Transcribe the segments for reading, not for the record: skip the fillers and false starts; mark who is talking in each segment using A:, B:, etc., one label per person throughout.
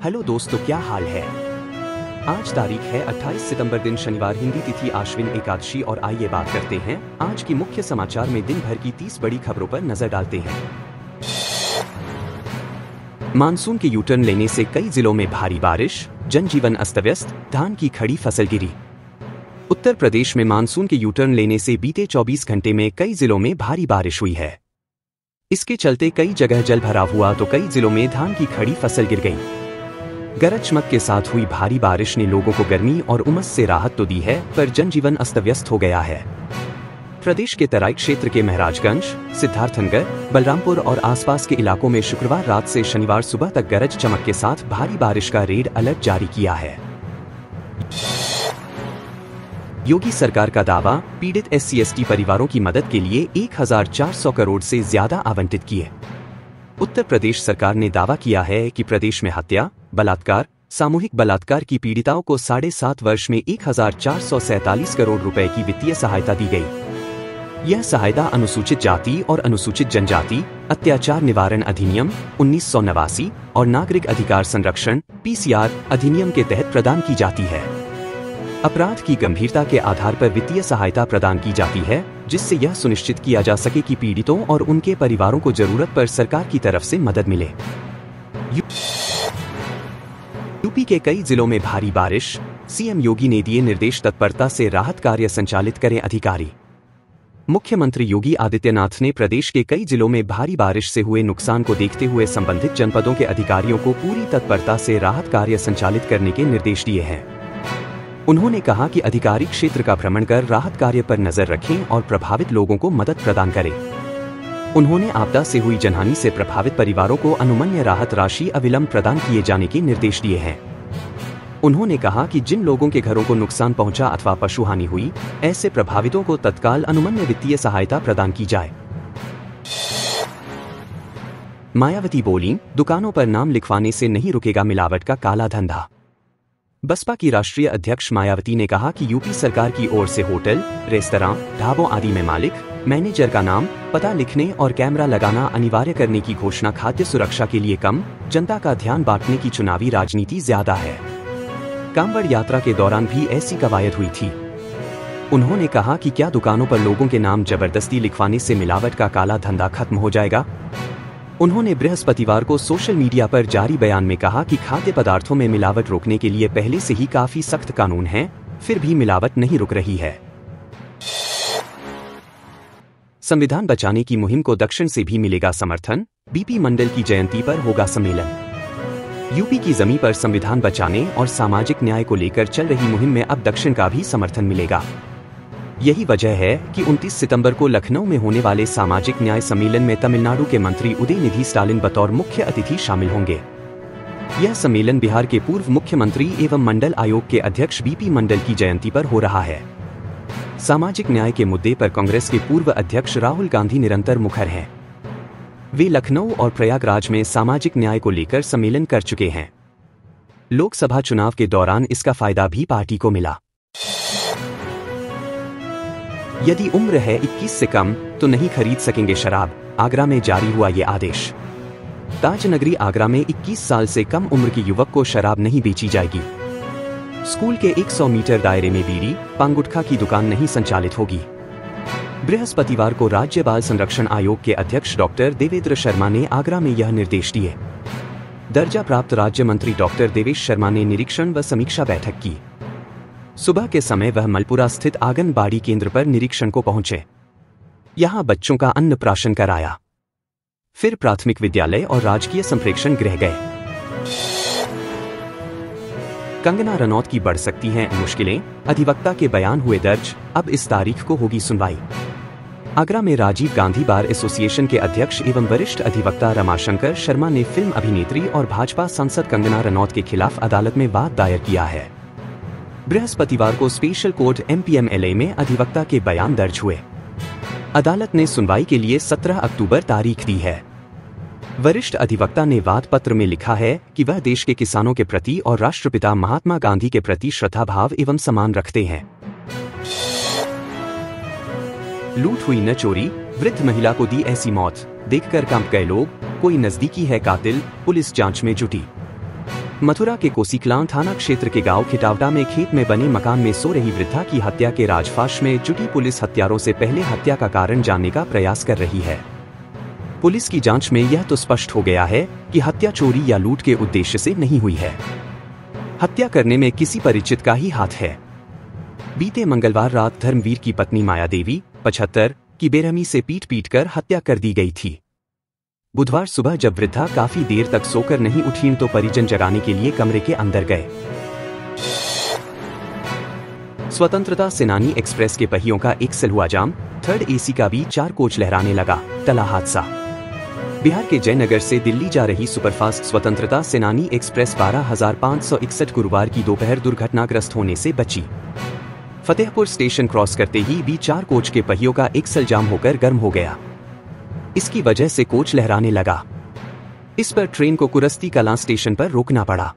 A: Hello दोस्तों, क्या हाल है। आज तारीख है 28 सितंबर, दिन शनिवार, हिंदी तिथि आश्विन एकादशी। और आइए बात करते हैं आज की मुख्य समाचार में दिन भर की 30 बड़ी खबरों पर नजर डालते हैं। मानसून के यू टर्न लेने से कई जिलों में भारी बारिश, जनजीवन अस्त व्यस्त, धान की खड़ी फसल गिरी। उत्तर प्रदेश में मानसून के यू टर्न लेने से बीते 24 घंटे में कई जिलों में भारी बारिश हुई है। इसके चलते कई जगह जल भराव हुआ तो कई जिलों में धान की खड़ी फसल गिर गई। गरज चमक के साथ हुई भारी बारिश ने लोगों को गर्मी और उमस से राहत तो दी है, पर जनजीवन अस्त व्यस्त हो गया है। प्रदेश के तराई क्षेत्र के महराजगंज, सिद्धार्थनगर, बलरामपुर और आसपास के इलाकों में शुक्रवार रात से शनिवार सुबह तक गरज चमक के साथ भारी बारिश का रेड अलर्ट जारी किया है। योगी सरकार का दावा, पीड़ित SC/ST परिवारों की मदद के लिए 1400 करोड़ से ज्यादा आवंटित किए। उत्तर प्रदेश सरकार ने दावा किया है कि प्रदेश में हत्या, बलात्कार, सामूहिक बलात्कार की पीड़िताओं को 7.5 वर्ष में 1447 करोड़ रुपए की वित्तीय सहायता दी गई। यह सहायता अनुसूचित जाति और अनुसूचित जनजाति अत्याचार निवारण अधिनियम 1989 और नागरिक अधिकार संरक्षण PCR अधिनियम के तहत प्रदान की जाती है। अपराध की गंभीरता के आधार पर वित्तीय सहायता प्रदान की जाती है, जिससे यह सुनिश्चित किया जा सके कि पीड़ितों और उनके परिवारों को जरूरत पर सरकार की तरफ से मदद मिले। यूपी के कई जिलों में भारी बारिश, सीएम योगी ने दिए निर्देश, तत्परता से राहत कार्य संचालित करें अधिकारी। मुख्यमंत्री योगी आदित्यनाथ ने प्रदेश के कई जिलों में भारी बारिश से हुए नुकसान को देखते हुए संबंधित जनपदों के अधिकारियों को पूरी तत्परता से राहत कार्य संचालित करने के निर्देश दिए हैं। उन्होंने कहा कि अधिकारी क्षेत्र का भ्रमण कर राहत कार्य पर नजर रखें और प्रभावित लोगों को मदद प्रदान करें। उन्होंने आपदा से हुई जनहानि से प्रभावित परिवारों को अनुमन्य राहत राशि अविलंब प्रदान किए जाने के निर्देश दिए हैं। उन्होंने कहा कि जिन लोगों के घरों को नुकसान पहुंचा अथवा पशु हानि हुई, ऐसे प्रभावितों को तत्काल अनुमन्य वित्तीय सहायता प्रदान की जाए। मायावती बोलीं, दुकानों पर नाम लिखवाने से नहीं रुकेगा मिलावट का काला धंधा। बसपा की राष्ट्रीय अध्यक्ष मायावती ने कहा कि यूपी सरकार की ओर से होटल, रेस्तरां, ढाबों आदि में मालिक, मैनेजर का नाम, पता लिखने और कैमरा लगाना अनिवार्य करने की घोषणा खाद्य सुरक्षा के लिए कम, जनता का ध्यान बांटने की चुनावी राजनीति ज्यादा है। कांवड़ यात्रा के दौरान भी ऐसी कवायद हुई थी। उन्होंने कहा कि क्या दुकानों पर लोगों के नाम जबरदस्ती लिखवाने से मिलावट का काला धंधा खत्म हो जाएगा। उन्होंने बृहस्पतिवार को सोशल मीडिया पर जारी बयान में कहा कि खाद्य पदार्थों में मिलावट रोकने के लिए पहले से ही काफी सख्त कानून हैं, फिर भी मिलावट नहीं रुक रही है। संविधान बचाने की मुहिम को दक्षिण से भी मिलेगा समर्थन, BP मंडल की जयंती पर होगा सम्मेलन। यूपी की जमीन पर संविधान बचाने और सामाजिक न्याय को लेकर चल रही मुहिम में अब दक्षिण का भी समर्थन मिलेगा। यही वजह है कि 29 सितंबर को लखनऊ में होने वाले सामाजिक न्याय सम्मेलन में तमिलनाडु के मंत्री उदयनिधि स्टालिन बतौर मुख्य अतिथि शामिल होंगे। यह सम्मेलन बिहार के पूर्व मुख्यमंत्री एवं मंडल आयोग के अध्यक्ष BP मंडल की जयंती पर हो रहा है। सामाजिक न्याय के मुद्दे पर कांग्रेस के पूर्व अध्यक्ष राहुल गांधी निरंतर मुखर हैं। वे लखनऊ और प्रयागराज में सामाजिक न्याय को लेकर सम्मेलन कर चुके हैं। लोकसभा चुनाव के दौरान इसका फायदा भी पार्टी को मिला। यदि उम्र है 21 से कम तो नहीं खरीद सकेंगे शराब, आगरा में जारी हुआ ये आदेश। ताजनगरी आगरा में 21 साल से कम उम्र के युवक को शराब नहीं बेची जाएगी। स्कूल के 100 मीटर दायरे में बीड़ी, पान गुटखा की दुकान नहीं संचालित होगी। बृहस्पतिवार को राज्य बाल संरक्षण आयोग के अध्यक्ष डॉक्टर देवेंद्र शर्मा ने आगरा में यह निर्देश दिए। दर्जा प्राप्त राज्य मंत्री डॉक्टर देवेश शर्मा ने निरीक्षण व समीक्षा बैठक की। सुबह के समय वह मलपुरा स्थित आंगनबाड़ी केंद्र पर निरीक्षण को पहुंचे। यहां बच्चों का अन्नप्राशन कराया। फिर प्राथमिक विद्यालय और राजकीय संप्रेक्षण गृह गए। कंगना रनौत की बढ़ सकती हैं मुश्किलें, अधिवक्ता के बयान हुए दर्ज, अब इस तारीख को होगी सुनवाई। आगरा में राजीव गांधी बार एसोसिएशन के अध्यक्ष एवं वरिष्ठ अधिवक्ता रमाशंकर शर्मा ने फिल्म अभिनेत्री और भाजपा सांसद कंगना रनौत के खिलाफ अदालत में वाद दायर किया है। बृहस्पतिवार को स्पेशल कोर्ट MPMLA में अधिवक्ता के बयान दर्ज हुए। अदालत ने सुनवाई के लिए 17 अक्टूबर तारीख दी है। वरिष्ठ अधिवक्ता ने वाद पत्र में लिखा है कि वह देश के किसानों के प्रति और राष्ट्रपिता महात्मा गांधी के प्रति श्रद्धा भाव एवं सम्मान रखते हैं। लूट हुई न चोरी, वृद्ध महिला को दी ऐसी मौत, देखकर कांप गए लोग, कोई नजदीकी है कातिल, पुलिस जांच में जुटी। मथुरा के कोसीकलां थाना क्षेत्र के गांव खिटावटा में खेत में बने मकान में सो रही वृद्धा की हत्या के राजफाश में जुटी पुलिस हत्यारों से पहले हत्या का कारण जानने का प्रयास कर रही है। पुलिस की जांच में यह तो स्पष्ट हो गया है कि हत्या चोरी या लूट के उद्देश्य से नहीं हुई है। हत्या करने में किसी परिचित का ही हाथ है। बीते मंगलवार रात धर्मवीर की पत्नी माया देवी 75 की बेरहमी से पीट कर हत्या कर दी गई थी। बुधवार सुबह जब वृद्धा काफी देर तक सोकर नहीं उठी तो परिजन जगाने के लिए कमरे के अंदर गए। स्वतंत्रता सेनानी एक्सप्रेस के पहियों का एक सेल हुआ जाम, थर्ड एसी का भी 4 कोच लहराने लगा, टला हादसा। बिहार के जयनगर से दिल्ली जा रही सुपरफास्ट स्वतंत्रता सेनानी एक्सप्रेस 12,561 गुरुवार की दोपहर दुर्घटनाग्रस्त होने से बची। फतेहपुर स्टेशन क्रॉस करते ही भी 4 कोच के पहियों का एक सेल जाम होकर गर्म हो गया। इसकी वजह से कोच लहराने लगा। इस पर ट्रेन को कुरस्ती कलां स्टेशन पर रोकना पड़ा।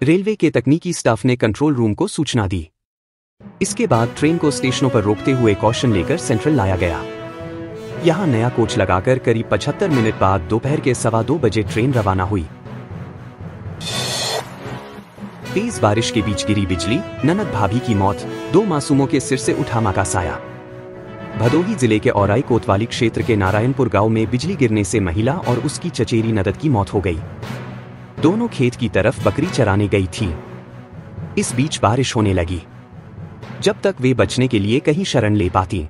A: रेलवे के तकनीकी स्टाफ ने कंट्रोल रूम को सूचना दी। इसके बाद ट्रेन को स्टेशनों पर रोकते हुए कॉशन लेकर सेंट्रल लाया गया। यहां नया कोच लगाकर करीब 75 मिनट बाद दोपहर के 2:15 बजे ट्रेन रवाना हुई। तेज बारिश के बीच गिरी बिजली, ननद भाभी की मौत, 2 मासूमों के सिर से उठा मां का साया। भदोही जिले के औराई कोतवाली क्षेत्र के नारायणपुर गांव में बिजली गिरने से महिला और उसकी चचेरी ननद की मौत हो गई। दोनों खेत की तरफ बकरी चराने गई थी। इस बीच बारिश होने लगी। जब तक वे बचने के लिए कहीं शरण ले पाती,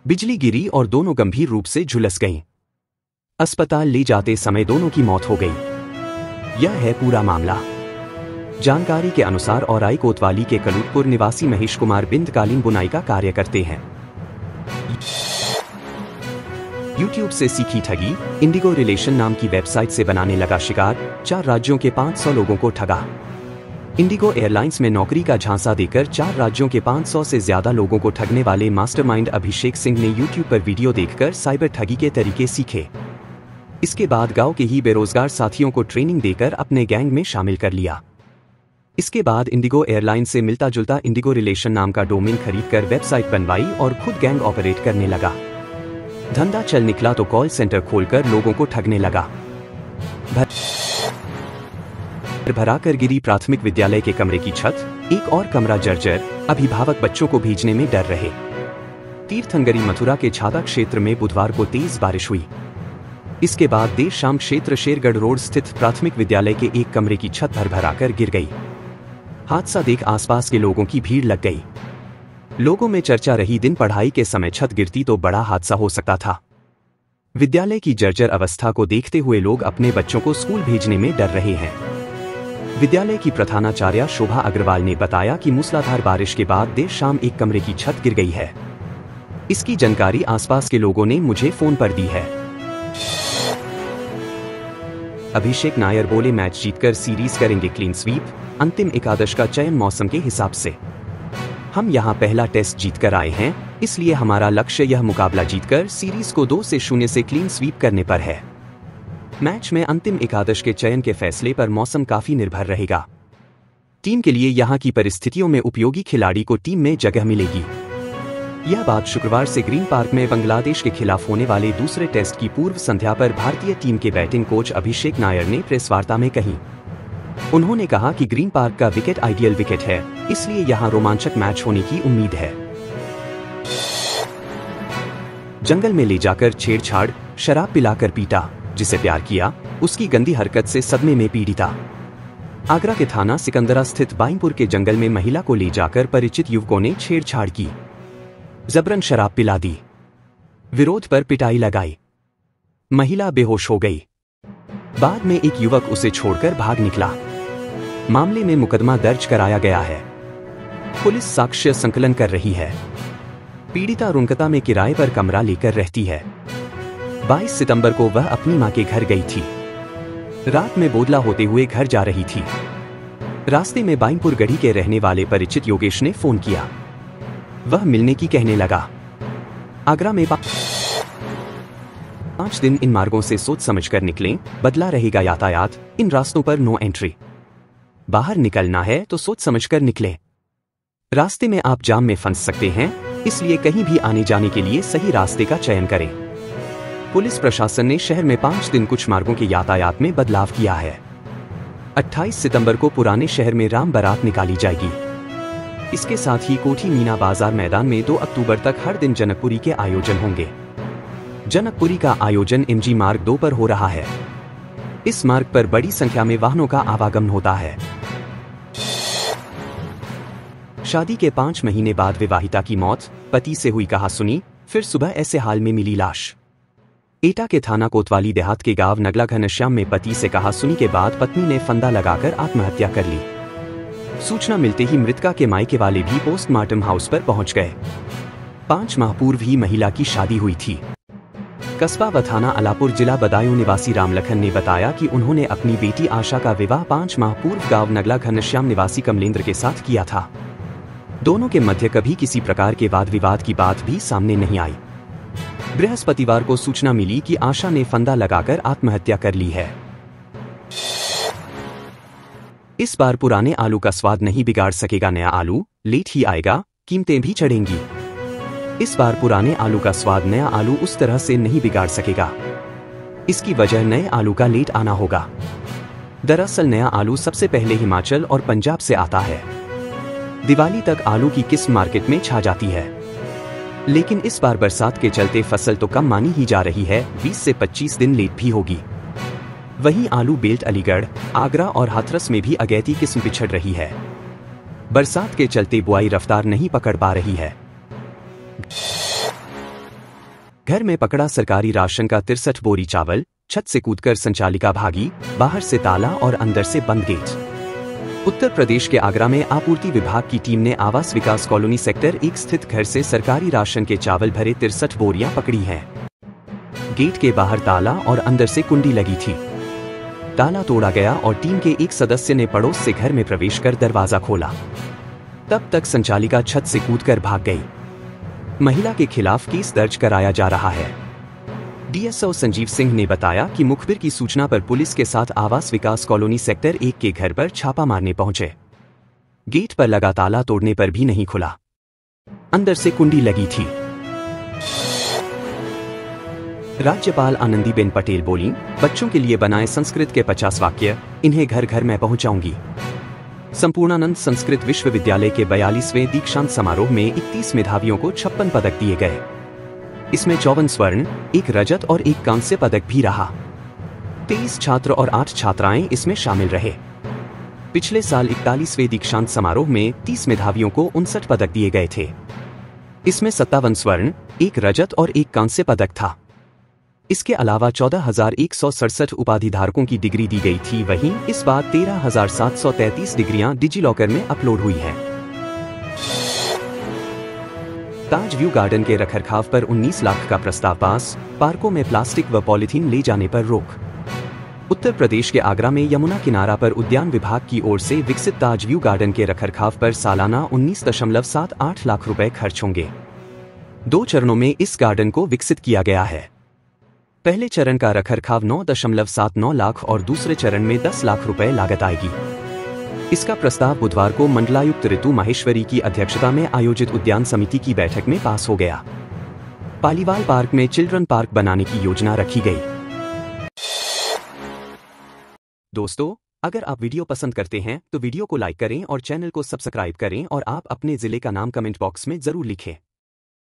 A: बिजली गिरी और दोनों गंभीर रूप से झुलस गईं। अस्पताल ले जाते समय दोनों की मौत हो गई। यह है पूरा मामला। जानकारी के अनुसार औराई कोतवाली के कलूटपुर निवासी महेश कुमार बिंदकालीन बुनाई का कार्य करते हैं। YouTube से सीखी ठगी, इंडिगो रिलेशन नाम की वेबसाइट से बनाने लगा शिकार, 4 राज्यों के 500 लोगों को ठगा। इंडिगो एयरलाइंस में नौकरी का झांसा देकर 4 राज्यों के 500 से ज्यादा लोगों को ठगने वाले मास्टरमाइंड अभिषेक सिंह ने YouTube पर वीडियो देखकर साइबर ठगी के तरीके सीखे। इसके बाद गांव के ही बेरोजगार साथियों को ट्रेनिंग देकर अपने गैंग में शामिल कर लिया। इसके बाद इंडिगो एयरलाइंस से मिलता जुलता इंडिगो रिलेशन नाम का डोमेन खरीदकर वेबसाइट बनवाई और खुद गैंग ऑपरेट करने लगा। धंधा चल निकला तो कॉल सेंटर खोलकर लोगों को ठगने लगा। भराकर गिरी प्राथमिक विद्यालय के कमरे की छत, एक और कमरा जर्जर, अभिभावक बच्चों को भेजने में डर रहे। तीर्थंकरी मथुरा के छाता क्षेत्र में बुधवार को तेज बारिश हुई। इसके बाद देर शाम क्षेत्र शेरगढ़ रोड स्थित प्राथमिक विद्यालय के एक कमरे की छत भरभराकर गिर गई। हादसा देख आसपास के लोगों की भीड़ लग गई। लोगों में चर्चा रही, दिन पढ़ाई के समय छत गिरती तो बड़ा हादसा हो सकता था। विद्यालय की जर्जर अवस्था को देखते हुए लोग अपने बच्चों को स्कूल भेजने में डर रहे हैं। विद्यालय की प्रधानाचार्य शोभा अग्रवाल ने बताया कि मूसलाधार बारिश के बाद देर शाम एक कमरे की छत गिर गई है। इसकी जानकारी आसपास के लोगों ने मुझे फोन पर दी है। अभिषेक नायर बोले, मैच जीतकर सीरीज करेंगे क्लीन स्वीप, अंतिम एकादश का चयन मौसम के हिसाब से। हम यहां पहला टेस्ट जीतकर आए हैं, इसलिए हमारा लक्ष्य यह मुकाबला जीतकर सीरीज को 2-0 से क्लीन स्वीप करने पर है। मैच में अंतिम एकादश के चयन के फैसले पर मौसम काफी निर्भर रहेगा। टीम के लिए यहां की परिस्थितियों में उपयोगी खिलाड़ी को टीम में जगह मिलेगी। यह बात शुक्रवार से ग्रीन पार्क में बांग्लादेश के खिलाफ होने वाले दूसरे टेस्ट की पूर्व संध्या पर भारतीय टीम के बैटिंग कोच अभिषेक नायर ने प्रेस वार्ता में कही। उन्होंने कहा कि ग्रीन पार्क का विकेट आइडियल विकेट है, इसलिए यहां रोमांचक मैच होने की उम्मीद है। जंगल में ले जाकर छेड़छाड़, शराब पिलाकर पीटा, जिसे प्यार किया, उसकी गंदी हरकत से सदमे में पीड़िता। आगरा के थाना सिकंदरा स्थित बाईपुर के जंगल में महिला को ले जाकर परिचित युवकों ने छेड़छाड़ की, जबरन शराब पिला दी, विरोध पर पिटाई लगाई। महिला बेहोश हो गई। बाद में एक युवक उसे छोड़कर भाग निकला। मामले में मुकदमा दर्ज कराया गया है। पुलिस साक्ष्य संकलन कर रही है। पीड़िता रुनकता में किराए पर कमरा लेकर रहती है। 22 सितंबर को वह अपनी मां के घर गई थी। रात में बोदला होते हुए घर जा रही थी। रास्ते में बाईपुर गढ़ी के रहने वाले परिचित योगेश ने फोन किया। वह मिलने की कहने लगा। आगरा में 5 दिन इन मार्गों से सोच समझकर निकलें, बदला रहेगा यातायात, इन रास्तों पर नो एंट्री। बाहर निकलना है तो सोच समझकर निकलें। रास्ते में आप जाम में फंस सकते हैं, इसलिए कहीं भी आने जाने के लिए सही रास्ते का चयन करें। पुलिस प्रशासन ने शहर में 5 दिन कुछ मार्गों के यातायात में बदलाव किया है। 28 सितंबर को पुराने शहर में राम बारात निकाली जाएगी। इसके साथ ही कोठी मीना बाजार मैदान में 2 अक्टूबर तक हर दिन जनकपुरी के आयोजन होंगे। जनकपुरी का आयोजन एमजी मार्ग 2 पर हो रहा है। इस मार्ग पर बड़ी संख्या में वाहनों का आवागमन होता है। शादी के 5 महीने बाद विवाहिता की मौत, पति से हुई कहासुनी, फिर सुबह ऐसे हाल में मिली लाश। एटा के थाना कोतवाली देहात के गांव नगला घनश्याम में पति से कहासुनी के बाद पत्नी ने फंदा लगाकर आत्महत्या कर ली। सूचना मिलते ही मृतका के मायके वाले भी पोस्टमार्टम हाउस पर पहुंच गए। 5 माह पूर्व ही महिला की शादी हुई थी। कस्बा व थाना अलापुर जिला बदायूं निवासी रामलखन ने बताया कि उन्होंने अपनी बेटी आशा का विवाह 5 माह पूर्व गांव नगला घनश्याम निवासी कमलेंद्र के साथ किया था। दोनों के मध्य कभी किसी प्रकार के वाद विवाद की बात भी सामने नहीं आई। बृहस्पतिवार को सूचना मिली कि आशा ने फंदा लगाकर आत्महत्या कर ली है। इस बार पुराने आलू का स्वाद नहीं बिगाड़ सकेगा नया आलू, लेट ही आएगा, कीमतें भी चढ़ेंगी। इस बार पुराने आलू का स्वाद नया आलू उस तरह से नहीं बिगाड़ सकेगा। इसकी वजह नए आलू का लेट आना होगा। दरअसल नया आलू सबसे पहले हिमाचल और पंजाब से आता है। दिवाली तक आलू की किस्म मार्केट में छा जाती है, लेकिन इस बार बरसात के चलते फसल तो कम मानी ही जा रही है, 20 से 25 दिन लेट भी होगी। वहीं आलू बेल्ट अलीगढ़, आगरा और हाथरस में भी अगैती किस्म पिछड़ रही है। बरसात के चलते बुआई रफ्तार नहीं पकड़ पा रही है। घर में पकड़ा सरकारी राशन का 63 बोरी चावल, छत से कूदकर संचालिका भागी, बाहर से ताला और अंदर से बंद गेट। उत्तर प्रदेश के आगरा में आपूर्ति विभाग की टीम ने आवास विकास कॉलोनी सेक्टर 1 स्थित घर से सरकारी राशन के चावल भरे 63 बोरियां पकड़ी हैं। गेट के बाहर ताला और अंदर से कुंडी लगी थी। ताला तोड़ा गया और टीम के एक सदस्य ने पड़ोस से घर में प्रवेश कर दरवाजा खोला। तब तक संचालिका छत से कूदकर भाग गई। महिला के खिलाफ केस दर्ज कराया जा रहा है। डीएसओ संजीव सिंह ने बताया कि मुखबिर की सूचना पर पुलिस के साथ आवास विकास कॉलोनी सेक्टर 1 के घर पर छापा मारने पहुंचे। गेट पर लगा ताला तोड़ने पर भी नहीं खुला, अंदर से कुंडी लगी थी। राज्यपाल आनंदीबेन पटेल बोली, बच्चों के लिए बनाए संस्कृत के 50 वाक्य, इन्हें घर घर में पहुंचाऊंगी। संपूर्णानंद संस्कृत विश्वविद्यालय के 42वें दीक्षांत समारोह में 31 मेधावियों को 56 पदक दिए गए। इसमें 54 स्वर्ण, 1 रजत और 1 कांस्य पदक भी रहा। 23 छात्र और 8 छात्राएं इसमें शामिल रहे। पिछले साल 41वें दीक्षांत समारोह में 30 मेधावियों को 59 पदक दिए गए थे। इसमें 57 स्वर्ण, 1 रजत और 1 कांस्य पदक था। इसके अलावा 14,167 उपाधिधारकों की डिग्री दी गई थी। वहीं इस बार 13,733 डिग्रियां डिजिलॉकर में अपलोड हुई हैं। ताज व्यू गार्डन के रखरखाव पर 19 लाख का प्रस्ताव पास, पार्कों में प्लास्टिक व पॉलीथीन ले जाने पर रोक। उत्तर प्रदेश के आगरा में यमुना किनारा पर उद्यान विभाग की ओर से विकसित ताज व्यू गार्डन के रखरखाव पर सालाना 19.78 लाख रुपए खर्च होंगे। 2 चरणों में इस गार्डन को विकसित किया गया है। पहले चरण का रखरखाव 9.79 लाख और दूसरे चरण में 10 लाख रुपए लागत आएगी। इसका प्रस्ताव बुधवार को मंडलायुक्त ऋतु माहेश्वरी की अध्यक्षता में आयोजित उद्यान समिति की बैठक में पास हो गया। पालीवाल पार्क में चिल्ड्रन पार्क बनाने की योजना रखी गई। दोस्तों, अगर आप वीडियो पसंद करते हैं तो वीडियो को लाइक करें और चैनल को सब्सक्राइब करें और आप अपने जिले का नाम कमेंट बॉक्स में जरूर लिखें।